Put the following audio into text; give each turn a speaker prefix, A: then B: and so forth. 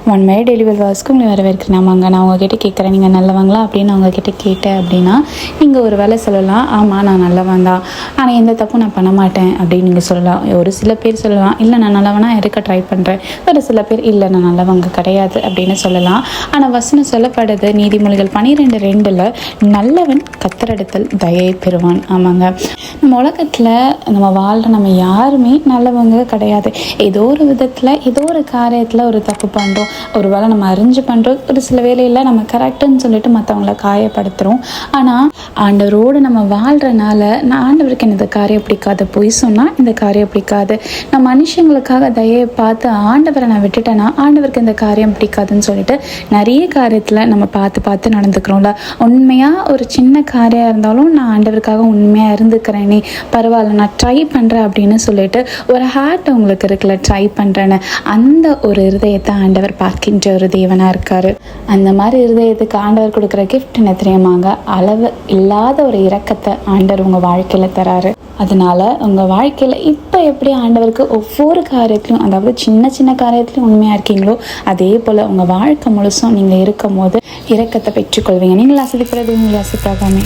A: ஒன்மையாக delivery வாஸ்க்கு உங்களை வரவேற்கிறேனாமாங்க. நான் உங்ககிட்ட கேட்குறேன், நீங்கள் நல்லவங்களா அப்படின்னு அவங்கக்கிட்ட கேட்டேன் அப்படின்னா, நீங்கள் ஒரு வேலை சொல்லலாம், ஆமாம் நான் நல்லவன் தான், ஆனால் எந்த தப்பும் நான் பண்ண மாட்டேன் அப்படின்னு நீங்கள் சொல்லலாம். ஒரு சில பேர் சொல்லலாம், இல்லை நான் நல்லவனாக இருக்க ட்ரை பண்ணுறேன். ஒரு சில பேர் இல்லை நான் நல்லவங்க கிடையாது அப்படின்னு சொல்லலாம். ஆனால் வசனம் சொல்லப்படுது நீதிமொழிகள் 12:2 நல்லவன் கத்தரெடுத்தல் தயை பெறுவான். ஆமாங்க, நம்ம உலகத்தில் நம்ம வாழ்கிற நம்ம யாருமே நல்லவங்க கிடையாது. ஏதோ ஒரு விதத்தில் ஏதோ ஒரு காரியத்தில் ஒரு தப்பு பண்ணுறோம். ஒரு வேளை நம்ம அறிஞ்சு பண்ணுறோம், ஒரு சில வேலையில் நம்ம கரெக்டுன்னு சொல்லிட்டு மற்றவங்கள காயப்படுத்துகிறோம். ஆனால் ஆண்டவரோடு நம்ம வாழ்கிறனால நான் ஆண்டவருக்கு இந்த காரியம் பிடிக்காது, பொய் சொன்னால் இந்த காரியம் பிடிக்காது, நான் மனுஷங்களுக்காக தயவை பார்த்து ஆண்டவரை நான் விட்டுட்டேன்னா ஆண்டவருக்கு இந்த காரியம் பிடிக்காதுன்னு சொல்லிட்டு நிறைய காரியத்தில் நம்ம பார்த்து நடந்துக்கிறோம்ல. உண்மையாக ஒரு சின்ன காரியம் இருந்தாலும் நான் ஆண்டவருக்காக உண்மையாக இருந்துக்கிறேனே, பரவாயில்ல நான் ட்ரை பண்ணுறேன் அப்படின்னு சொல்லிட்டு ஒரு ஹார்ட் உங்களுக்கு இருக்குல்ல, ட்ரை பண்ணுறேன்னு, அந்த ஒரு இருதயத்தை ஆண்டவர் பார்க்கின்ற ஒரு தேவனாக இருக்கார். அந்த மாதிரி இருதயத்துக்கு ஆண்டவர் கொடுக்குற கிஃப்ட் என்ன தெரியுமாங்க? அளவு இல்லாத ஒரு இரக்கத்தை ஆண்டவர் உங்கள் வாழ்க்கையில் தராரு. அதனால் உங்கள் வாழ்க்கையில் இப்போ எப்படி ஆண்டவருக்கு ஒவ்வொரு காரியத்திலும், அதாவது சின்ன சின்ன காரியத்திலையும் உண்மையாக இருக்கீங்களோ, அதே போல் உங்கள் வாழ்க்கை முழுசும் நீங்கள் இருக்கும் போது இரக்கத்தை பெற்றுக்கொள்வீங்க. நீங்கள் ஆசிரியப்படுறது உங்களை ஆசிரியப்பாகாமே.